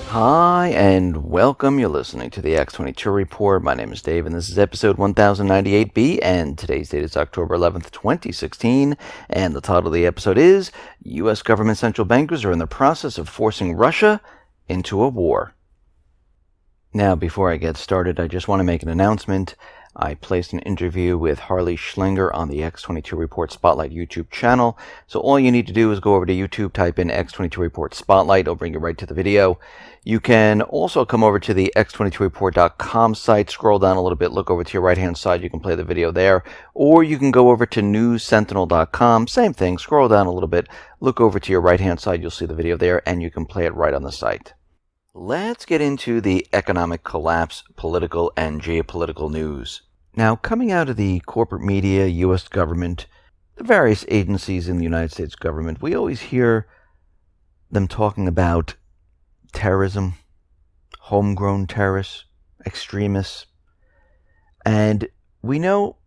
Hi, and welcome. You're listening to the X22 Report. My name is Dave, and this is episode 1098B, and today's date is October 11th, 2016, and the title of the episode is U.S. Government Central Bankers Are in the Process of Forcing Russia into a War. Now, before I get started, I just want to make an announcement. I placed an interview with Harley Schlinger on the X22 Report Spotlight YouTube channel. So all you need to do is go over to YouTube, type in X22 Report Spotlight. It'll bring you right to the video. You can also come over to the x22report.com site, scroll down a little bit, look over to your right-hand side. You can play the video there. Or you can go over to newssentinel.com. Same thing, scroll down a little bit, look over to your right-hand side. You'll see the video there, and you can play it right on the site. Let's get into the economic collapse, political and geopolitical news. Now, coming out of the corporate media, U.S. government, the various agencies in the United States government, we always hear them talking about terrorism, homegrown terrorists, extremists, and we know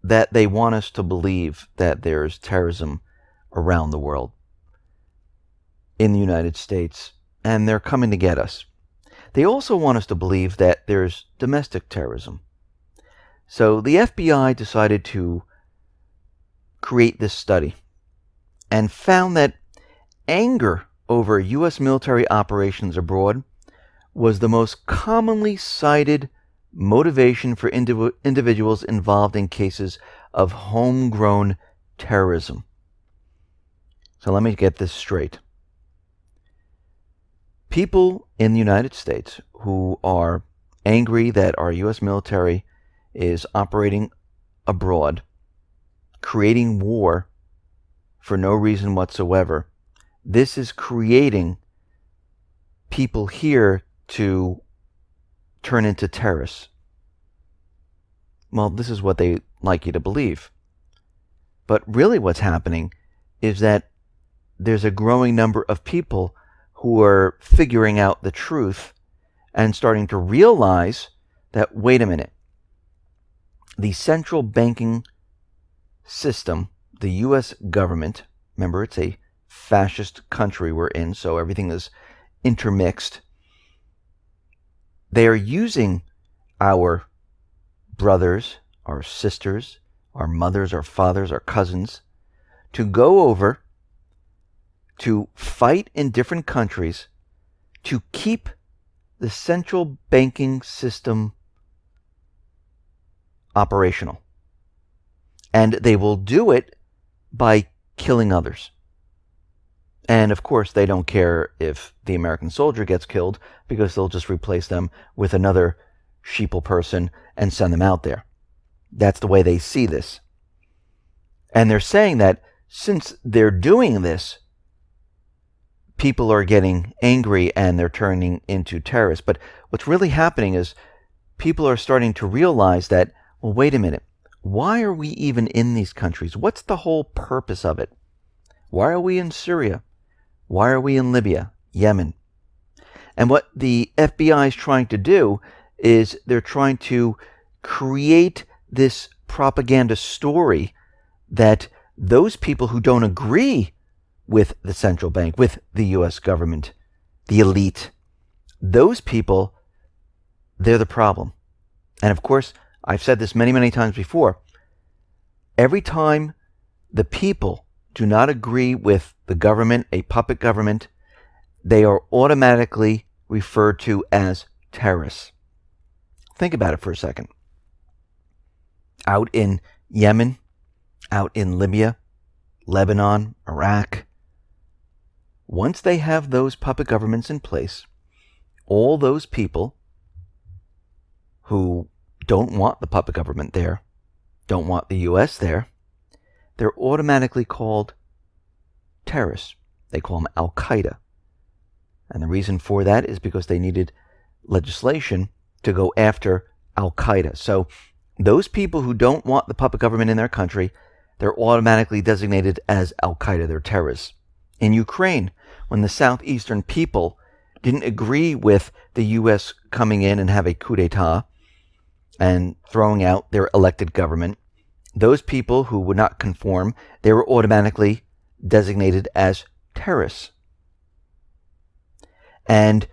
that they want us to believe that there's terrorism around the world, in the United States, and they're coming to get us. They also want us to believe that there's domestic terrorism. So the FBI decided to create this study and found that anger over U.S. military operations abroad was the most commonly cited motivation for individuals involved in cases of homegrown terrorism. So let me get this straight. People in the United States who are angry that our U.S. military is operating abroad, creating war for no reason whatsoever, this is creating people here to turn into terrorists. Well, this is what they like you to believe. But really what's happening is that there's a growing number of people who are figuring out the truth and starting to realize that, wait a minute, the central banking system, the U.S. government, remember it's a fascist country we're in, so everything is intermixed. They are using our brothers, our sisters, our mothers, our fathers, our cousins to go over to fight in different countries to keep the central banking system operational. And they will do it by killing others. And of course, they don't care if the American soldier gets killed because they'll just replace them with another sheeple person and send them out there. That's the way they see this. And they're saying that since they're doing this, people are getting angry and they're turning into terrorists. But what's really happening is people are starting to realize that, well, wait a minute. Why are we even in these countries? What's the whole purpose of it? Why are we in Syria? Why are we in Libya, Yemen? And what the FBI is trying to do is they're trying to create this propaganda story that those people who don't agree with the central bank, with the U.S. government, the elite, those people, they're the problem. And of course, I've said this many, many times before. Every time the people do not agree with the government, a puppet government, they are automatically referred to as terrorists. Think about it for a second. Out in Yemen, out in Libya, Lebanon, Iraq, once they have those puppet governments in place, all those people who don't want the puppet government there, don't want the U.S. there, they're automatically called terrorists. They call them Al-Qaeda. And the reason for that is because they needed legislation to go after Al-Qaeda. So those people who don't want the puppet government in their country, they're automatically designated as Al-Qaeda. They're terrorists. In Ukraine, when the southeastern people didn't agree with the U.S. coming in and have a coup d'etat and throwing out their elected government, those people who would not conform, they were automatically designated as terrorists. And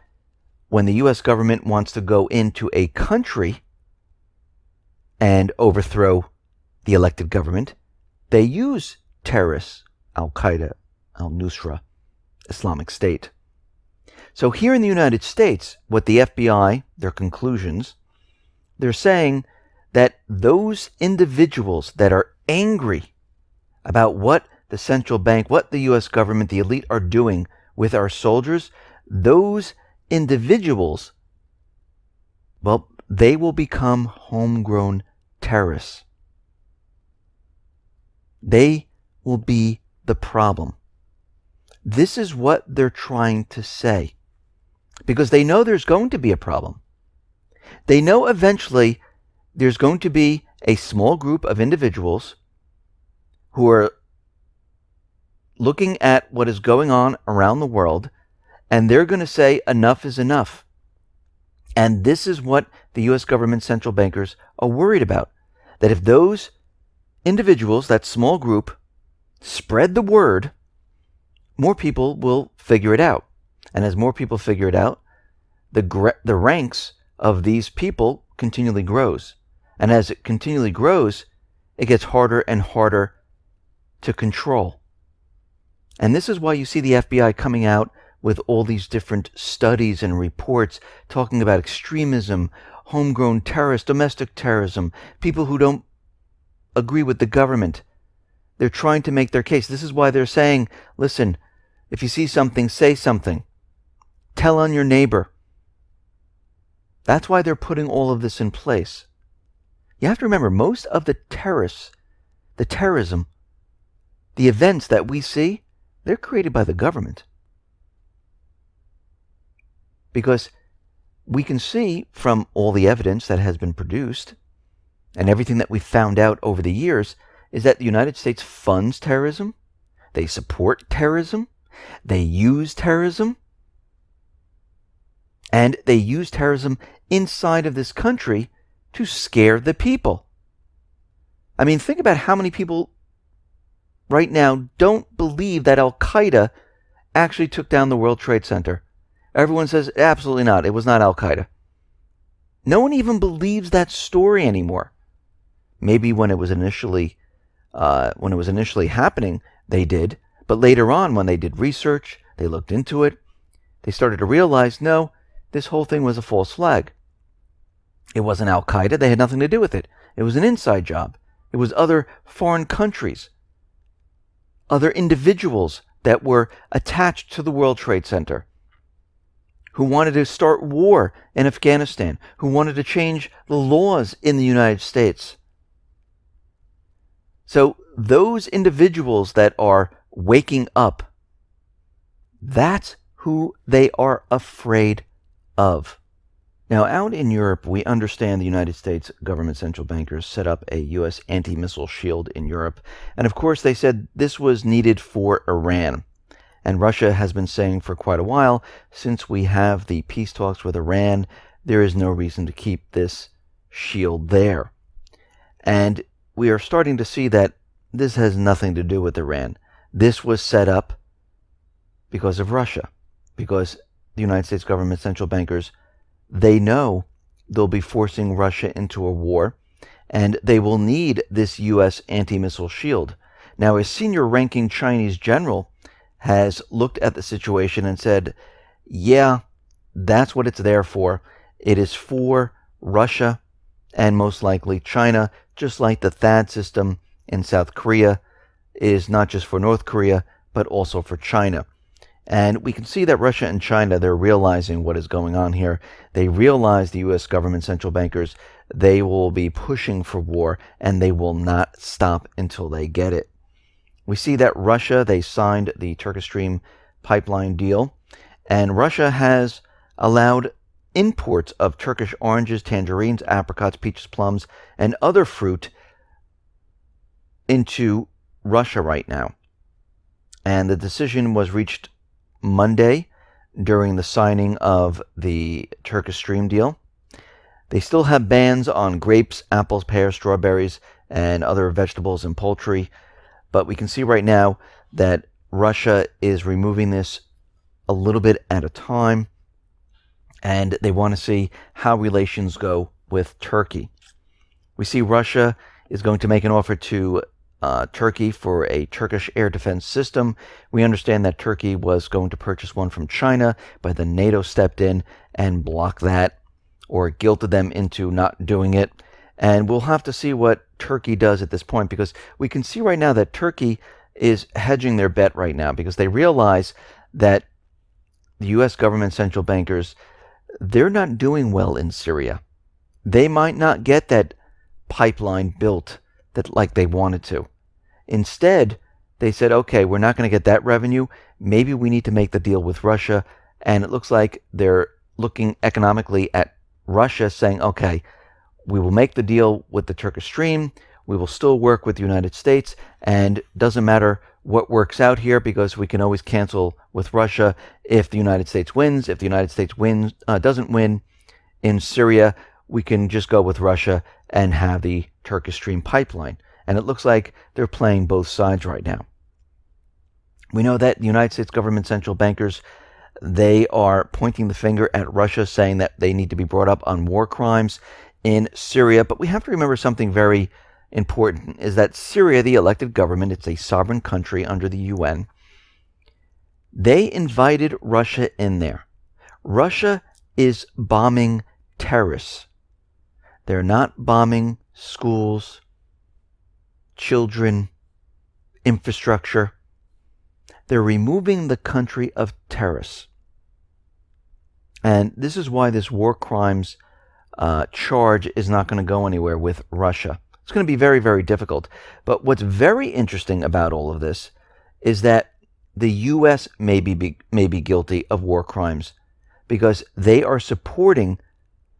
when the U.S. government wants to go into a country and overthrow the elected government, they use terrorists, Al-Qaeda, Al-Nusra, Islamic State. So here in the United States, what the FBI, their conclusions, they're saying that those individuals that are angry about what the central bank, what the U.S. government, the elite are doing with our soldiers, those individuals, well, they will become homegrown terrorists. They will be the problem. This is what they're trying to say, because they know there's going to be a problem. They know eventually there's going to be a small group of individuals who are looking at what is going on around the world, and they're going to say enough is enough. And this is what the U.S. government central bankers are worried about, that if those individuals, that small group, spread the word, more people will figure it out. And as more people figure it out, the ranks of these people continually grows. And as it continually grows, it gets harder and harder to control. And this is why you see the FBI coming out with all these different studies and reports talking about extremism, homegrown terrorists, domestic terrorism, people who don't agree with the government. They're trying to make their case. This is why they're saying, listen, if you see something, say something. Tell on your neighbor. That's why they're putting all of this in place. You have to remember, most of the terrorists, the terrorism, the events that we see, they're created by the government. Because we can see from all the evidence that has been produced and everything that we've found out over the years is that the United States funds terrorism, they support terrorism, they use terrorism, and they use terrorism inside of this country to scare the people. I mean, think about how many people right now don't believe that Al-Qaeda actually took down the World Trade Center. Everyone says, absolutely not. It was not Al-Qaeda. No one even believes that story anymore. Maybe when it was initially happening, they did. But later on, when they did research, they looked into it, they started to realize, no, this whole thing was a false flag. It wasn't Al-Qaeda. They had nothing to do with it. It was an inside job. It was other foreign countries, other individuals that were attached to the World Trade Center, who wanted to start war in Afghanistan, who wanted to change the laws in the United States. So those individuals that are waking up, that's who they are afraid of. Now, out in Europe, we understand the United States government central bankers set up a U.S. anti-missile shield in Europe. And of course, they said this was needed for Iran. And Russia has been saying for quite a while, since we have the peace talks with Iran, there is no reason to keep this shield there. And we are starting to see that this has nothing to do with Iran. This was set up because of Russia, because the United States government central bankers, they know they'll be forcing Russia into a war, and they will need this U.S. anti-missile shield. Now, a senior-ranking Chinese general has looked at the situation and said, yeah, that's what it's there for. It is for Russia and most likely China, just like the THAAD system in South Korea is not just for North Korea, but also for China. And we can see that Russia and China, they're realizing what is going on here. They realize the U.S. government central bankers, they will be pushing for war, and they will not stop until they get it. We see that Russia, they signed the Turkish Stream pipeline deal, and Russia has allowed imports of Turkish oranges, tangerines, apricots, peaches, plums, and other fruit into Russia right now. And the decision was reached Monday during the signing of the Turkish Stream deal. They still have bans on grapes, apples, pears, strawberries, and other vegetables and poultry. But we can see right now that Russia is removing this a little bit at a time. and they want to see how relations go with Turkey. We see Russia is going to make an offer to Turkey for a Turkish air defense system. We understand that Turkey was going to purchase one from China, but then NATO stepped in and blocked that, or guilted them into not doing it. And we'll have to see what Turkey does at this point, because we can see right now that Turkey is hedging their bet right now, because they realize that the U.S. government central bankers, they're not doing well in Syria. They might not get that pipeline built that like they wanted to. Instead, they said, okay, we're not going to get that revenue. Maybe we need to make the deal with Russia. And it looks like they're looking economically at Russia, saying, okay, we will make the deal with the Turkish Stream. We will still work with the United States, and doesn't matter what works out here, because we can always cancel with Russia if the United States wins. If the United States doesn't win in Syria, we can just go with Russia and have the Turkish Stream pipeline. And it looks like they're playing both sides right now. We know that the United States government central bankers, they are pointing the finger at Russia, saying that they need to be brought up on war crimes in Syria. But we have to remember something very important, is that Syria, the elected government, it's a sovereign country under the UN. They invited Russia in there. Russia is bombing terrorists. They're not bombing schools, children, infrastructure. They're removing the country of terrorists. And this is why this war crimes charge is not going to go anywhere with Russia. It's going to be very, very difficult. But what's very interesting about all of this is that the U.S. may be guilty of war crimes, because they are supporting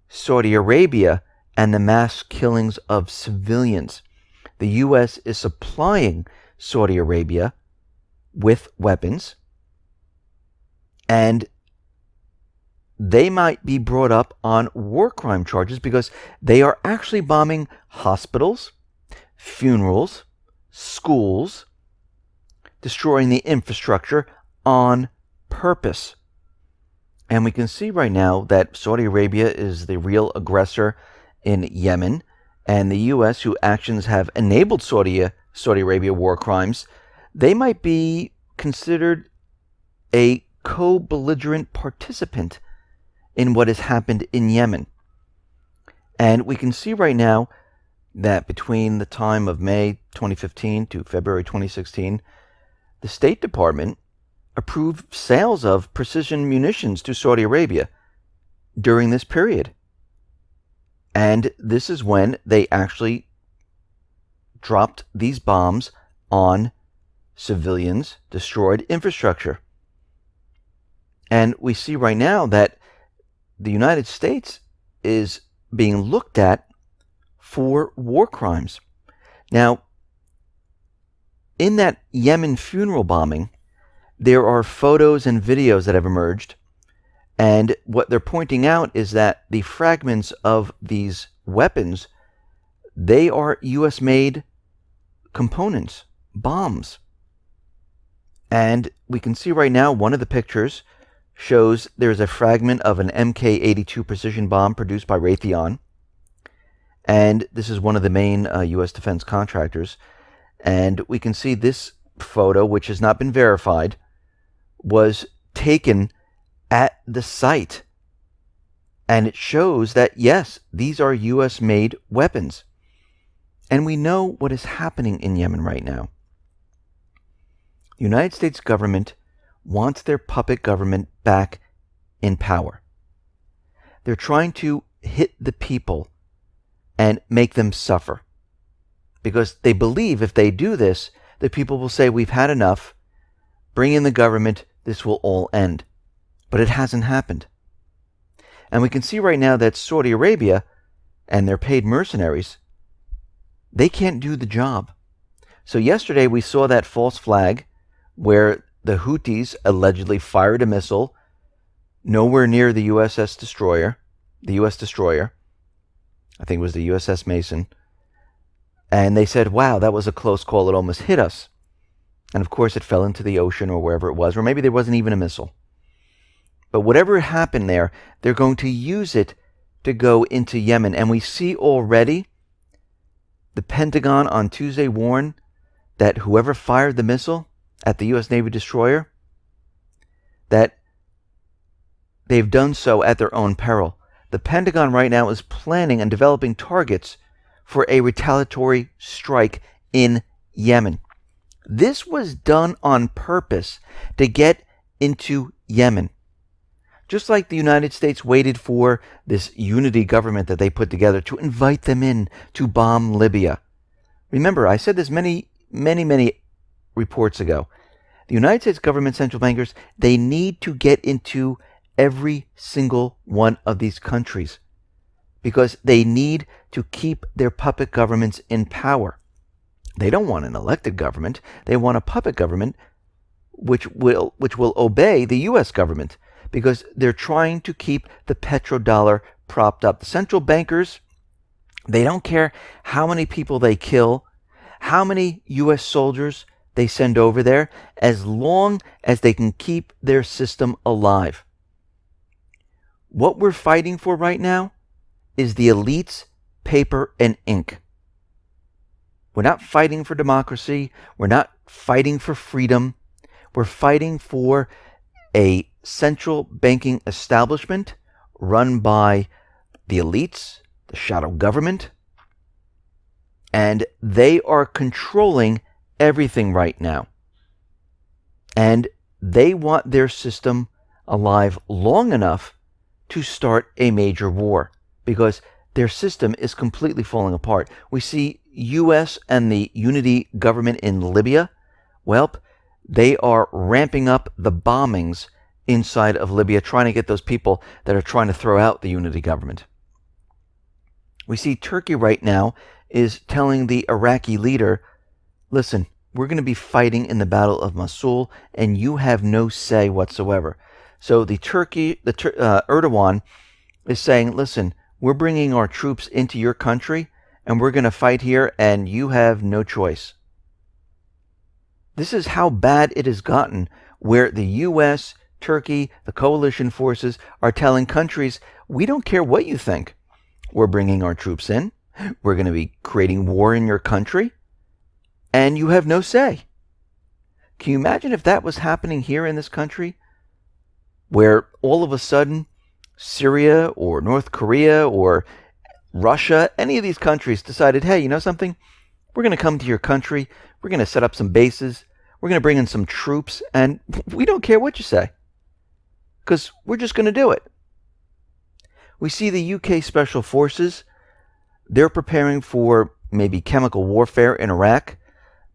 Saudi Arabia and the mass killings of civilians. The U.S. is supplying Saudi Arabia with weapons, and they might be brought up on war crime charges, because they are actually bombing hospitals, funerals, schools, destroying the infrastructure on purpose. And we can see right now that Saudi Arabia is the real aggressor in Yemen, and the U.S., whose actions have enabled Saudi Arabia war crimes, they might be considered a co-belligerent participant in what has happened in Yemen. And we can see right now that between the time of May 2015 to February 2016, the State Department approved sales of precision munitions to Saudi Arabia during this period. And this is when they actually dropped these bombs on civilians, destroyed infrastructure. And we see right now that the United States is being looked at for war crimes. Now, in that Yemen funeral bombing, there are photos and videos that have emerged, and what they're pointing out is that the fragments of these weapons, they are U.S.-made components, bombs. And we can see right now one of the pictures shows there's a fragment of an Mk-82 precision bomb produced by Raytheon. And this is one of the main U.S. defense contractors. And we can see this photo, which has not been verified, was taken at the site. And it shows that, yes, these are U.S.-made weapons. And we know what is happening in Yemen right now. The United States government wants their puppet government back in power. They're trying to hit the people and make them suffer, because they believe if they do this, the people will say, we've had enough, bring in the government, this will all end. But it hasn't happened. And we can see right now that Saudi Arabia and their paid mercenaries, they can't do the job. So yesterday we saw that false flag where the Houthis allegedly fired a missile nowhere near the USS destroyer, the U.S. destroyer. I think it was the USS Mason. And they said, wow, that was a close call. It almost hit us. And of course it fell into the ocean or wherever it was, or maybe there wasn't even a missile. But whatever happened there, they're going to use it to go into Yemen. And we see already the Pentagon on Tuesday warned that whoever fired the missile at the U.S. Navy destroyer, that they've done so at their own peril. The Pentagon right now is planning and developing targets for a retaliatory strike in Yemen. This was done on purpose to get into Yemen. Just like the United States waited for this unity government that they put together to invite them in to bomb Libya. Remember, I said this many reports ago. The United States government central bankers, they need to get into every single one of these countries because they need to keep their puppet governments in power. They don't want an elected government. They want a puppet government which will obey the U.S. government because they're trying to keep the petrodollar propped up. The central bankers, they don't care how many people they kill, how many U.S. soldiers they send over there, as long as they can keep their system alive. What we're fighting for right now is the elites, paper, and ink. We're not fighting for democracy. We're not fighting for freedom. We're fighting for a central banking establishment run by the elites, the shadow government, and they are controlling everything right now. And they want their system alive long enough to start a major war because their system is completely falling apart. We see U.S. and the unity government in Libya. Well, they are ramping up the bombings inside of Libya, trying to get those people that are trying to throw out the unity government. We see Turkey right now is telling the Iraqi leader, listen, we're going to be fighting in the Battle of Mosul, and you have no say whatsoever. So Erdogan is saying, listen, we're bringing our troops into your country, and we're going to fight here, and you have no choice. This is how bad it has gotten, where the U.S., Turkey, the coalition forces are telling countries, we don't care what you think. We're bringing our troops in. We're going to be creating war in your country, and you have no say. Can you imagine if that was happening here in this country, where all of a sudden Syria or North Korea or Russia, any of these countries decided, hey, you know something? We're going to come to your country. We're going to set up some bases. We're going to bring in some troops, and we don't care what you say because we're just going to do it. We see the UK Special Forces. They're preparing for maybe chemical warfare in Iraq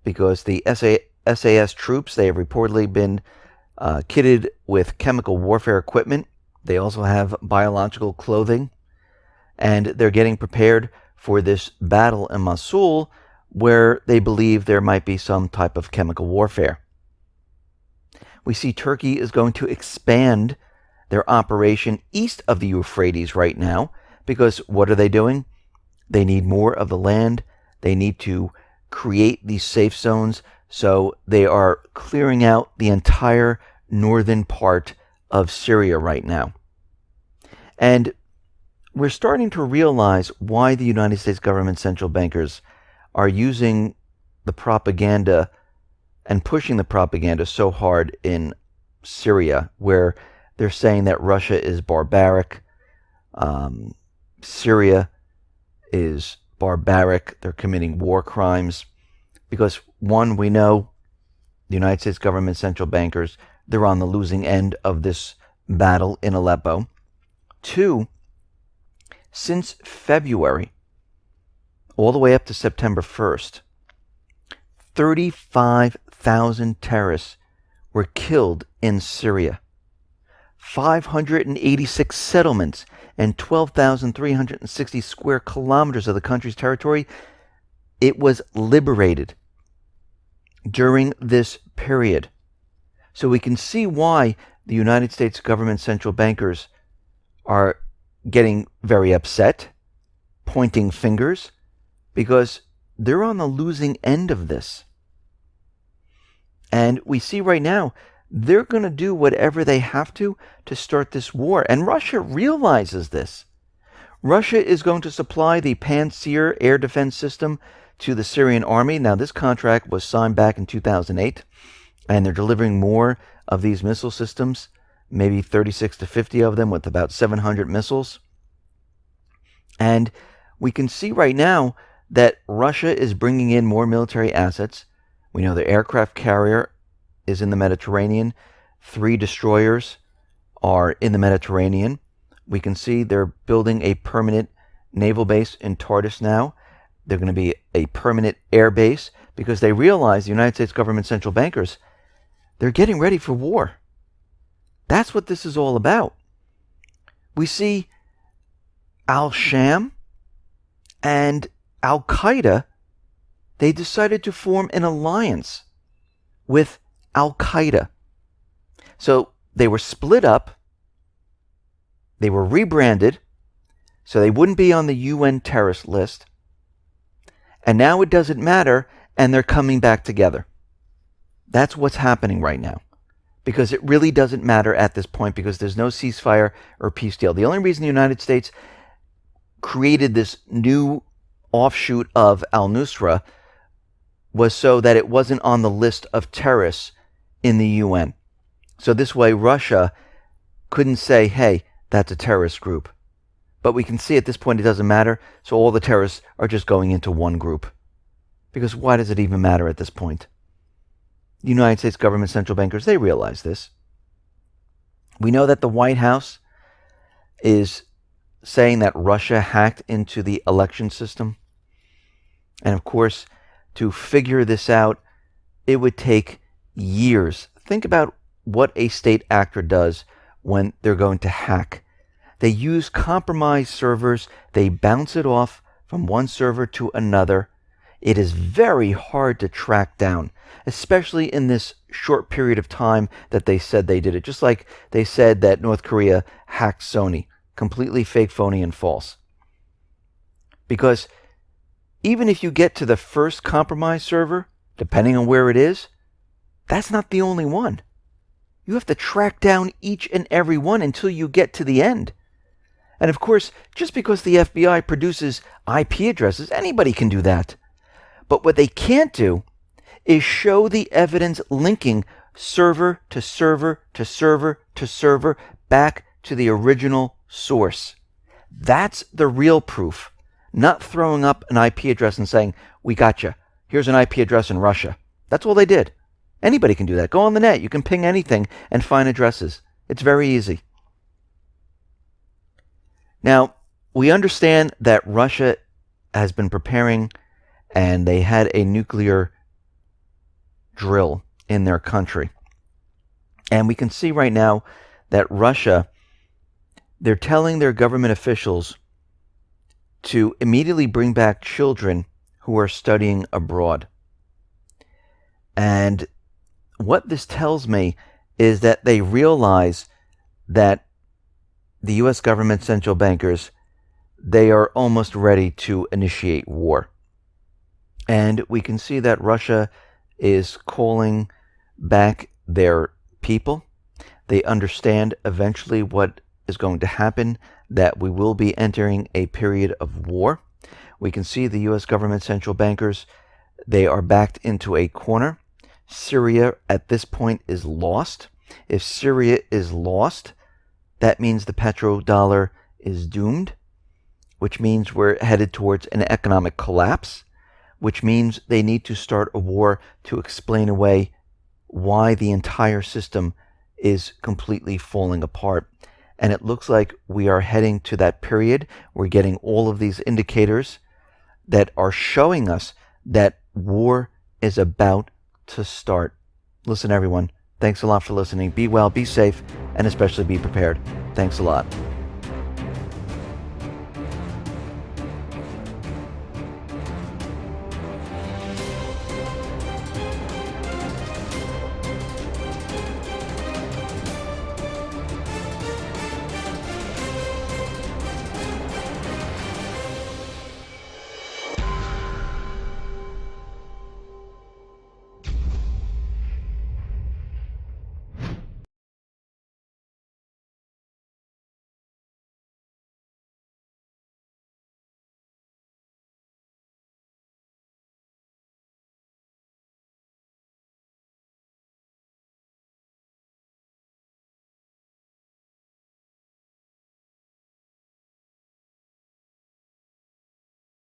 because the SAS troops, they have reportedly been kitted with chemical warfare equipment. They also have biological clothing, and they're getting prepared for this battle in Mosul where they believe there might be some type of chemical warfare. We see Turkey is going to expand their operation east of the Euphrates right now because what are they doing? They need more of the land. They need to create these safe zones. So they are clearing out the entire northern part of Syria right now. And we're starting to realize why the United States government central bankers are using the propaganda and pushing the propaganda so hard in Syria, where they're saying that Russia is barbaric, Syria is barbaric, they're committing war crimes, because one, we know the United States government central bankers, they're on the losing end of this battle in Aleppo. Two, since February, all the way up to September 1st, 35,000 terrorists were killed in Syria. 586 settlements and 12,360 square kilometers of the country's territory, it was liberated during this period. So we can see why the United States government central bankers are getting very upset, pointing fingers, because they're on the losing end of this. And we see right now they're going to do whatever they have to start this war. And Russia realizes this. Russia is going to supply the Pantsir air defense system to the Syrian army. Now, this contract was signed back in 2008, and they're delivering more of these missile systems, maybe 36 to 50 of them with about 700 missiles. And we can see right now that Russia is bringing in more military assets. We know the aircraft carrier is in the Mediterranean. 3 destroyers are in the Mediterranean. We can see they're building a permanent naval base in Tartus now. They're going to be a permanent air base because they realize, the United States government central bankers, they're getting ready for war. That's what this is all about. We see Al-Sham and Al-Qaeda, they decided to form an alliance with Al-Qaeda. So they were split up. They were rebranded so they wouldn't be on the UN terrorist list. And now it doesn't matter, and they're coming back together. That's what's happening right now. Because it really doesn't matter at this point, because there's no ceasefire or peace deal. The only reason the United States created this new offshoot of al-Nusra was so that it wasn't on the list of terrorists in the UN. So this way Russia couldn't say, hey, that's a terrorist group. But we can see at this point it doesn't matter, so all the terrorists are just going into one group. Because why does it even matter at this point? The United States government central bankers, they realize this. We know that the White House is saying that Russia hacked into the election system. And of course, to figure this out, it would take years. Think about what a state actor does when they're going to hack. They use compromised servers. They bounce it off from one server to another. It is very hard to track down, especially in this short period of time that they said they did it. Just like they said that North Korea hacked Sony. Completely fake, phony, and false. Because even if you get to the first compromised server, depending on where it is, that's not the only one. You have to track down each and every one until you get to the end. And of course, just because the FBI produces IP addresses, anybody can do that. But what they can't do is show the evidence linking server to server to server to server back to the original source. That's the real proof. Not throwing up an IP address and saying, we got you. Here's an IP address in Russia. That's all they did. Anybody can do that. Go on the net. You can ping anything and find addresses. It's very easy. Now, we understand that Russia has been preparing, and they had a nuclear drill in their country. And we can see right now that Russia, they're telling their government officials to immediately bring back children who are studying abroad. And what this tells me is that they realize that the U.S. government central bankers, they are almost ready to initiate war. And we can see that Russia is calling back their people. They understand eventually what is going to happen, that we will be entering a period of war. We can see the U.S. government central bankers, they are backed into a corner. Syria at this point is lost. If Syria is lost, that means the petrodollar is doomed, which means we're headed towards an economic collapse, which means they need to start a war to explain away why the entire system is completely falling apart. And it looks like we are heading to that period. We're getting all of these indicators that are showing us that war is about to start. Listen, everyone, thanks a lot for listening. Be well, be safe, and especially be prepared. Thanks a lot.